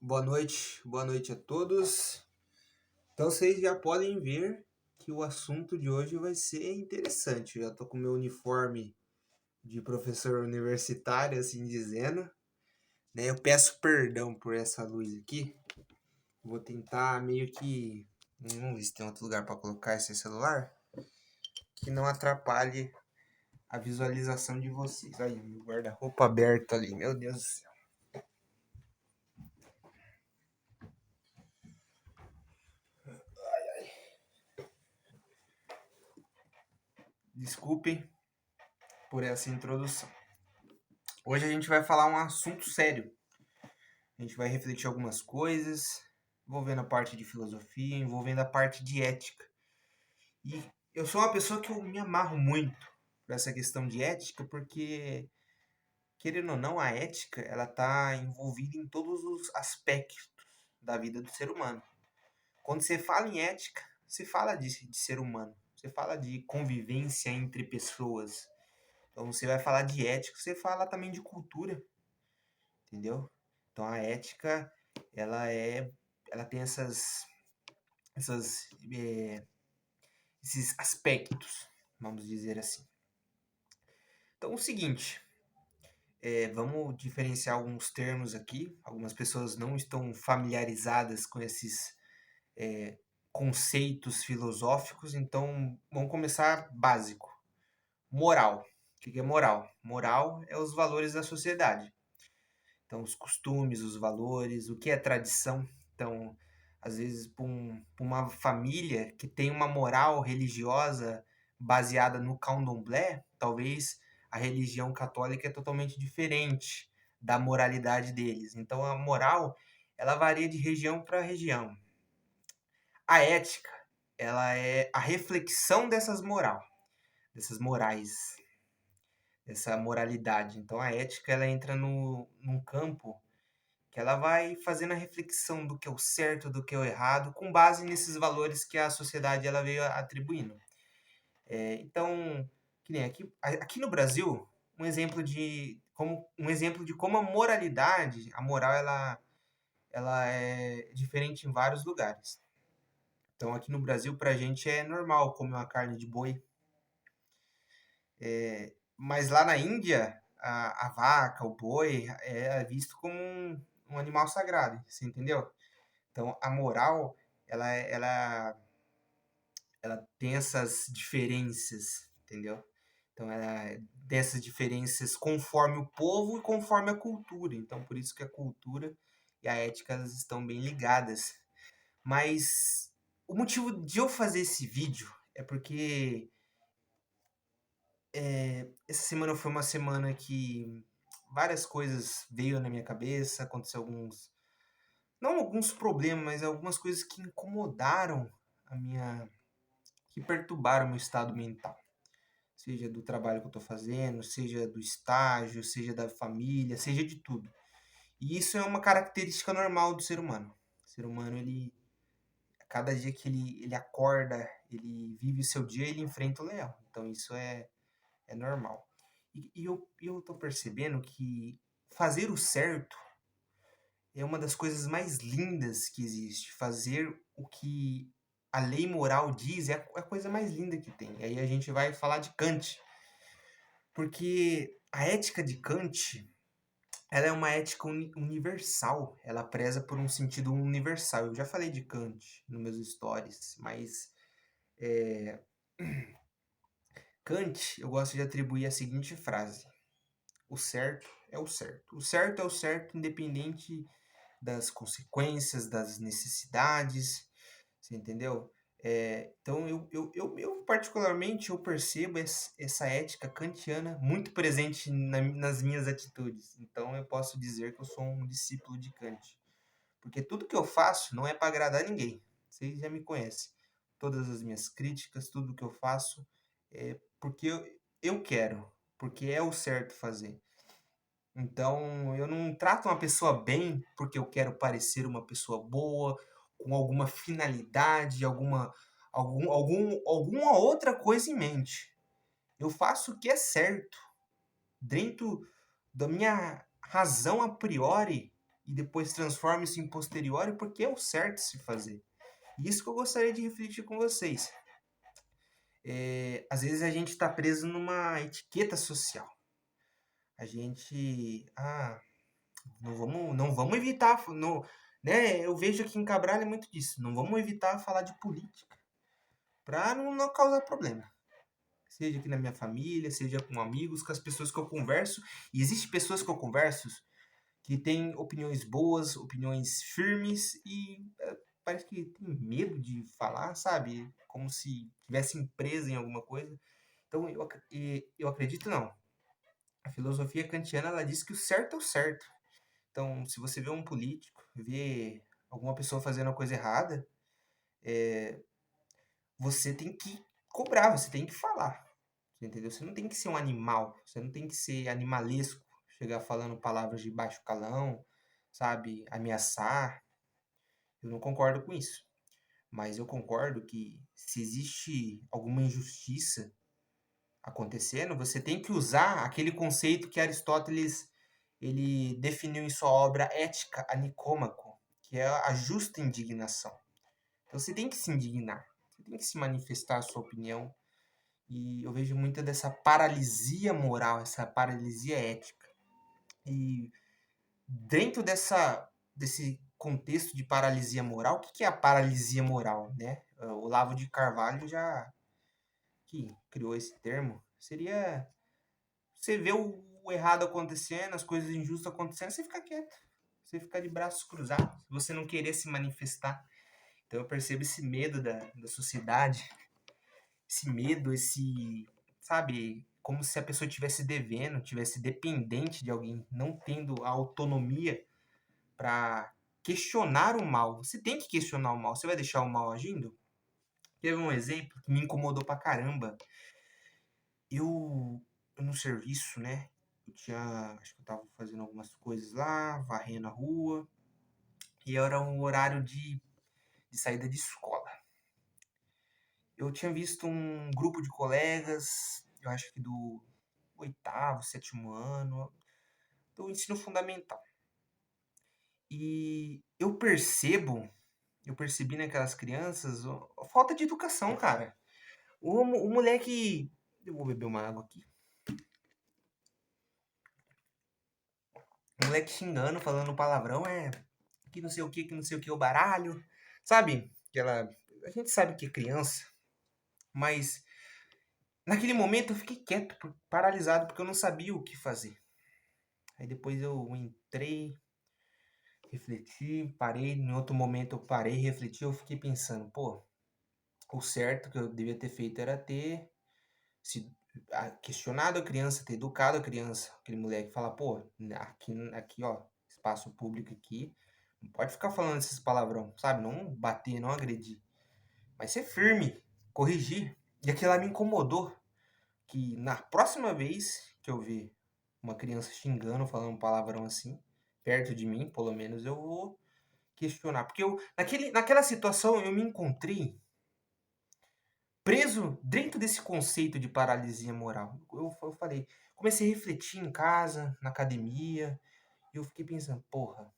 Boa noite a todos. Então vocês já podem ver que o assunto de hoje vai ser interessante. Eu já tô com meu uniforme de professor universitário, assim dizendo, né? Eu peço perdão por essa luz aqui. Vou tentar meio que, vamos ver se tem outro lugar para colocar esse celular que não atrapalhe a visualização de vocês. Aí, meu guarda-roupa aberto ali, meu Deus do céu. Desculpem por essa introdução. Hoje a gente vai falar um assunto sério. A gente vai refletir algumas coisas, envolvendo a parte de filosofia, envolvendo a parte de ética. E eu sou uma pessoa que eu me amarro muito para essa questão de ética, porque, querendo ou não, a ética ela está envolvida em todos os aspectos da vida do ser humano. Quando você fala em ética, você fala de ser humano, você fala de convivência entre pessoas. Então, você vai falar de ética, você fala também de cultura, entendeu? Então, a ética, ela é, ela tem essas, esses aspectos, vamos dizer assim. Então, é o seguinte, vamos diferenciar alguns termos aqui. Algumas pessoas não estão familiarizadas com esses conceitos filosóficos, então vamos começar básico. Moral. O que é moral? Moral é os valores da sociedade. Então, os costumes, os valores, o que é tradição. Então, às vezes, para uma família que tem uma moral religiosa baseada no candomblé, talvez a religião católica é totalmente diferente da moralidade deles. Então, a moral, ela varia de região para região. A ética, ela é a reflexão dessas morais, dessa moralidade. Então, a ética, ela entra num campo que ela vai fazendo a reflexão do que é o certo, do que é o errado, com base nesses valores que a sociedade ela veio atribuindo. Então, que nem aqui no Brasil, um exemplo de como a moralidade, a moral, ela é diferente em vários lugares. Então, aqui no Brasil, pra gente é normal comer uma carne de boi. Mas lá na Índia, a vaca, o boi, é visto como um animal sagrado, você entendeu? Então, a moral, ela tem essas diferenças, entendeu? Então, ela tem essas diferenças conforme o povo e conforme a cultura. Então, por isso que a cultura e a ética elas estão bem ligadas. Mas o motivo de eu fazer esse vídeo é porque essa semana foi uma semana que várias coisas veio na minha cabeça, aconteceu não alguns problemas, mas algumas coisas que incomodaram que perturbaram o meu estado mental. Seja do trabalho que eu estou fazendo, seja do estágio, seja da família, seja de tudo. E isso é uma característica normal do ser humano. O ser humano, cada dia que ele acorda, ele vive o seu dia, ele enfrenta o leão. Então isso é normal. E eu tô percebendo que fazer o certo é uma das coisas mais lindas que existe. Fazer o que a lei moral diz é a coisa mais linda que tem. E aí a gente vai falar de Kant. Porque a ética de Kant, ela é uma ética universal. Ela preza por um sentido universal. Eu já falei de Kant nos meus stories, mas Kant, eu gosto de atribuir a seguinte frase: o certo é o certo. O certo é o certo, independente das consequências, das necessidades, você entendeu? Então, eu particularmente, eu percebo essa ética kantiana muito presente nas minhas atitudes. Então, eu posso dizer que eu sou um discípulo de Kant. Porque tudo que eu faço não é para agradar ninguém. Vocês já me conhecem. Todas as minhas críticas, tudo que eu faço é porque eu quero, porque é o certo fazer. Então, eu não trato uma pessoa bem porque eu quero parecer uma pessoa boa, com alguma finalidade, alguma outra coisa em mente. Eu faço o que é certo, dentro da minha razão a priori. e depois transforma isso em posteriori porque é o certo se fazer. E isso que eu gostaria de refletir com vocês. Às vezes a gente está preso numa etiqueta social. A gente, não vamos evitar, não, né? Eu vejo aqui em Cabral é muito disso. Não vamos evitar falar de política para não causar problema. Seja aqui na minha família, seja com amigos, com as pessoas que eu converso. E existem pessoas que eu converso que têm opiniões boas, opiniões firmes e parece que tem medo de falar, sabe? Como se tivessem presa em alguma coisa. Então, eu acredito não. A filosofia kantiana, ela diz que o certo é o certo. Então, se você vê um político, vê alguma pessoa fazendo uma coisa errada, você tem que cobrar, você tem que falar. Entendeu? Você não tem que ser um animal, você não tem que ser animalesco, chegar falando palavras de baixo calão, sabe? Ameaçar. Eu não concordo com isso. Mas eu concordo que se existe alguma injustiça acontecendo, você tem que usar aquele conceito que Aristóteles ele definiu em sua obra Ética a Nicômaco, que é a justa indignação. Então você tem que se indignar, você tem que se manifestar a sua opinião. E eu vejo muita dessa paralisia moral, essa paralisia ética. E dentro desse contexto de paralisia moral, o que é a paralisia moral, né? O Olavo de Carvalho já que criou esse termo. Seria você ver o errado acontecendo, as coisas injustas acontecendo, você ficar quieto. Você ficar de braços cruzados. Você não querer se manifestar. Então eu percebo esse medo da sociedade, esse medo, sabe, como se a pessoa tivesse devendo, tivesse dependente de alguém, não tendo a autonomia para questionar o mal. Você tem que questionar o mal. Você vai deixar o mal agindo? Teve um exemplo que me incomodou pra caramba. Eu no serviço, né? Acho que eu tava fazendo algumas coisas lá, varrendo a rua, e era um horário de saída de escola. Eu tinha visto um grupo de colegas, eu acho que do oitavo, sétimo ano, do ensino fundamental. E eu percebi naquelas crianças a falta de educação, cara. O moleque. Eu vou beber uma água aqui. O moleque xingando, falando palavrão, que não sei o que não sei o que, o baralho. Sabe? A gente sabe que é criança, mas naquele momento eu fiquei quieto, paralisado, porque eu não sabia o que fazer. Aí depois eu entrei, refleti, parei. Em outro momento eu parei, refleti, eu fiquei pensando, pô, o certo que eu devia ter feito era ter se questionado a criança, ter educado a criança, aquele moleque, falar, pô, aqui, ó, espaço público aqui, não pode ficar falando esses palavrão, sabe? Não bater, não agredir, mas ser firme, corrigir. E aquilo lá me incomodou, que na próxima vez que eu ver uma criança xingando, falando um palavrão assim, perto de mim, pelo menos, eu vou questionar. Porque naquela situação eu me encontrei preso dentro desse conceito de paralisia moral. Eu falei, comecei a refletir em casa, na academia, e eu fiquei pensando, porra,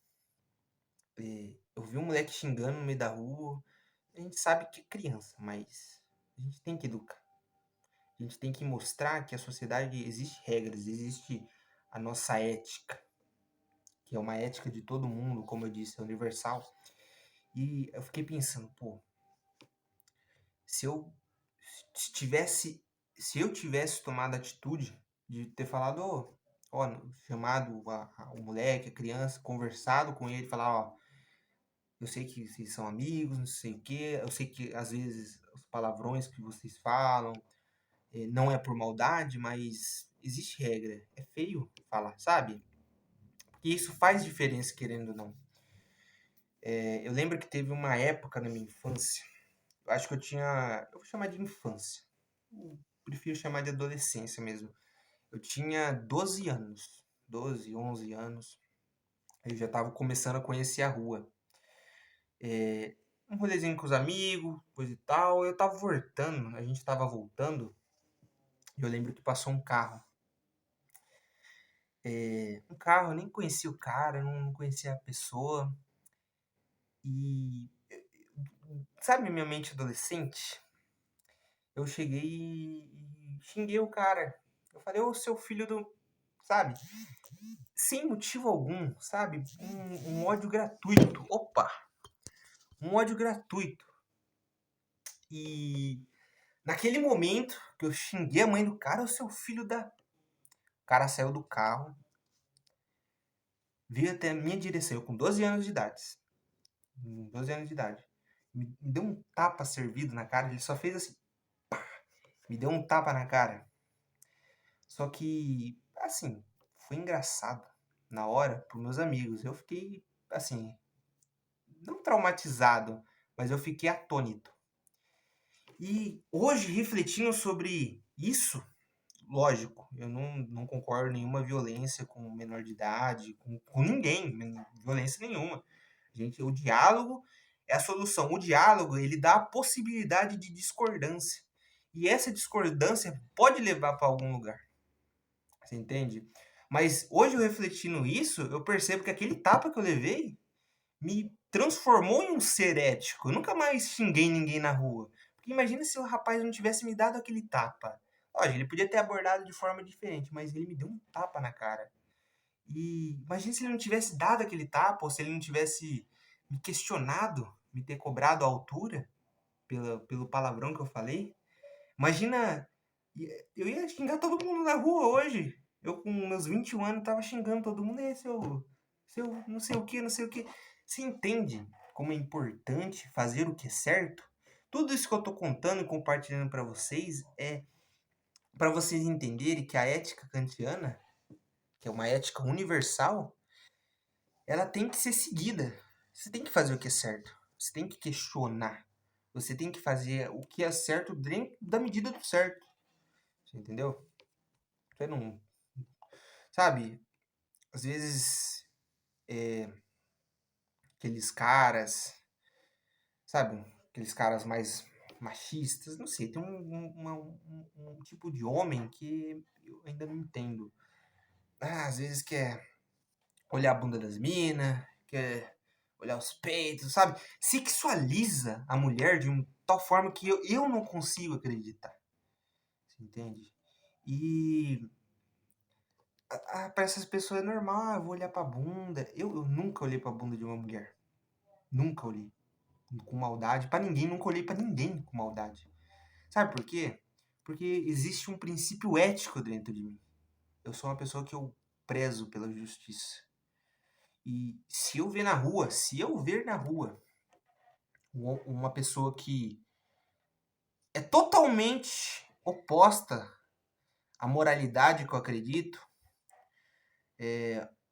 eu vi um moleque xingando no meio da rua, a gente sabe que é criança, mas a gente tem que educar. A gente tem que mostrar que a sociedade existe regras, existe a nossa ética, que é uma ética de todo mundo, como eu disse, é universal. E eu fiquei pensando, pô, se eu tivesse, se eu tivesse tomado a atitude de ter falado, ó, chamado o moleque, a criança, conversado com ele, falar, ó, eu sei que vocês são amigos, não sei o quê, eu sei que às vezes os palavrões que vocês falam não é por maldade, mas existe regra. É feio falar, sabe? Porque isso faz diferença, querendo ou não. Eu lembro que teve uma época na minha infância, eu acho que eu vou chamar de infância. Eu prefiro chamar de adolescência mesmo. Eu tinha 12 anos, 12, 11 anos. Eu já estava começando a conhecer a rua. Um rolezinho com os amigos, coisa e tal. Eu tava voltando, a gente tava voltando. E eu lembro que passou um carro. um carro, eu nem conhecia o cara, não conhecia a pessoa. E sabe minha mente adolescente? Eu cheguei e xinguei o cara. Eu falei, ô seu filho do. Sabe? Sem motivo algum, sabe? Um ódio gratuito. Opa! Um ódio gratuito. E naquele momento que eu xinguei a mãe do cara, ô seu filho da. O cara saiu do carro, veio até a minha direção, eu com 12 anos de idade. 12 anos de idade. Me deu um tapa servido na cara, ele só fez assim. Me deu um tapa na cara. Só que, assim, foi engraçado na hora pros meus amigos. Eu fiquei, assim, não traumatizado, mas eu fiquei atônito. E hoje, refletindo sobre isso, lógico, eu não concordo nenhuma violência com menor de idade, com ninguém, violência nenhuma. Gente, o diálogo é a solução. O diálogo, ele dá a possibilidade de discordância. E essa discordância pode levar para algum lugar. Você entende? Mas hoje, eu refletindo isso, eu percebo que aquele tapa que eu levei me transformou em um ser ético. Eu nunca mais xinguei ninguém na rua. Porque imagina se o rapaz não tivesse me dado aquele tapa. Lógico, ele podia ter abordado de forma diferente, mas ele me deu um tapa na cara. E imagina se ele não tivesse dado aquele tapa, ou se ele não tivesse me questionado, me ter cobrado a altura pelo palavrão que eu falei. Imagina, eu ia xingar todo mundo na rua hoje. Eu, com meus 21 anos, tava xingando todo mundo. Seu não sei o que, não sei o que. Você entende como é importante fazer o que é certo? Tudo isso que eu tô contando e compartilhando para vocês é para vocês entenderem que a ética kantiana, que é uma ética universal, ela tem que ser seguida. Você tem que fazer o que é certo. Você tem que questionar. Você tem que fazer o que é certo dentro da medida do certo. Você entendeu? Você não. Sabe? Às vezes, aqueles caras. Sabe? Aqueles caras mais machistas. Não sei. Tem um tipo de homem que eu ainda não entendo. Ah, às vezes quer olhar a bunda das minas, quer olhar os peitos, sabe? Sexualiza a mulher de uma tal forma que eu não consigo acreditar. Você entende? E para essas pessoas é normal, eu vou olhar pra bunda. Eu nunca olhei pra bunda de uma mulher. Nunca olhei com maldade. Pra ninguém, nunca olhei pra ninguém com maldade. Sabe por quê? Porque existe um princípio ético dentro de mim. Eu sou uma pessoa que eu prezo pela justiça. E se eu ver na rua uma pessoa que é totalmente oposta à moralidade que eu acredito,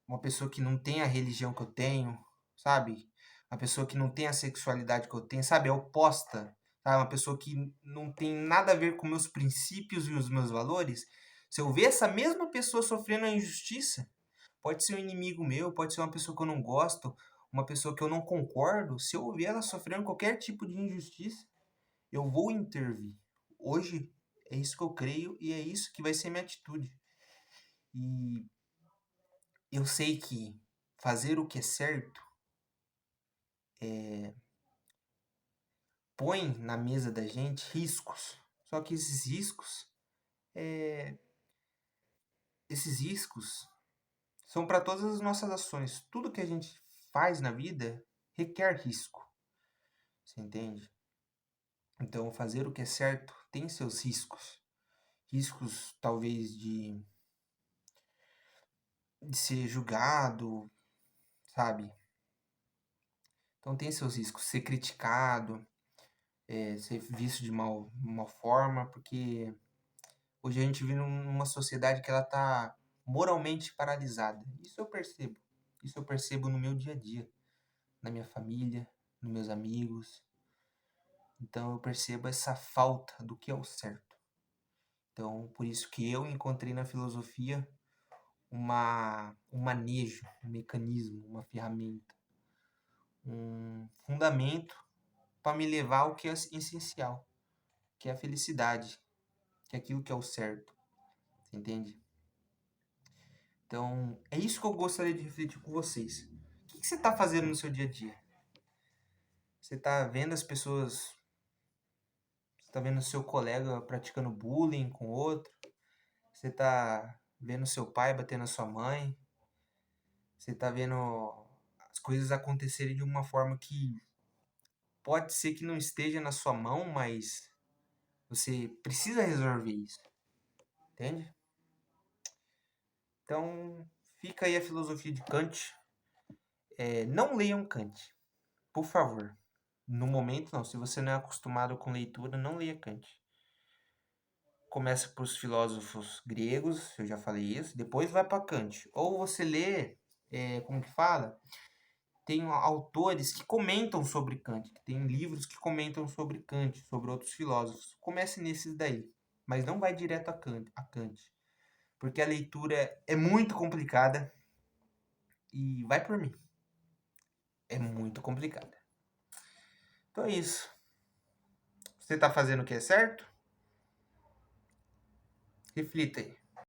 uma pessoa que não tem a religião que eu tenho, sabe? Uma pessoa que não tem a sexualidade que eu tenho, sabe? É oposta, sabe? Uma pessoa que não tem nada a ver com meus princípios e os meus valores. Se eu ver essa mesma pessoa sofrendo a injustiça, pode ser um inimigo meu, pode ser uma pessoa que eu não gosto, uma pessoa que eu não concordo. Se eu ver ela sofrendo qualquer tipo de injustiça, eu vou intervir. Hoje é isso que eu creio e é isso que vai ser minha atitude. E eu sei que fazer o que é certo põe na mesa da gente riscos. Só que esses riscos são para todas as nossas ações. Tudo que a gente faz na vida requer risco. Você entende? Então, fazer o que é certo tem seus riscos. Riscos, talvez, de ser julgado, sabe? Então, tem seus riscos. Ser criticado, ser visto de mal forma, porque hoje a gente vive numa sociedade que ela tá moralmente paralisada. Isso eu percebo. Isso eu percebo no meu dia a dia, na minha família, nos meus amigos. Então eu percebo essa falta do que é o certo. Então, por isso que eu encontrei na filosofia um manejo, um mecanismo, uma ferramenta, um fundamento para me levar ao que é essencial, que é a felicidade, que é aquilo que é o certo. Você entende? Então, é isso que eu gostaria de refletir com vocês. O que você está fazendo no seu dia a dia? Você está vendo as pessoas, você está vendo o seu colega praticando bullying com outro? Você está vendo seu pai batendo na sua mãe? Você está vendo as coisas acontecerem de uma forma que pode ser que não esteja na sua mão, mas você precisa resolver isso, entende? Então, fica aí a filosofia de Kant. Não leiam Kant, por favor. No momento, não. Se você não é acostumado com leitura, não leia Kant. Começa por os filósofos gregos, eu já falei isso. Depois vai para Kant. Ou você lê, como que fala? Tem autores que comentam sobre Kant, que tem livros que comentam sobre Kant, sobre outros filósofos. Comece nesses daí, mas não vai direto a Kant, porque a leitura é muito complicada e vai por mim, é muito complicada. Então é isso. Você está fazendo o que é certo? Reflita aí.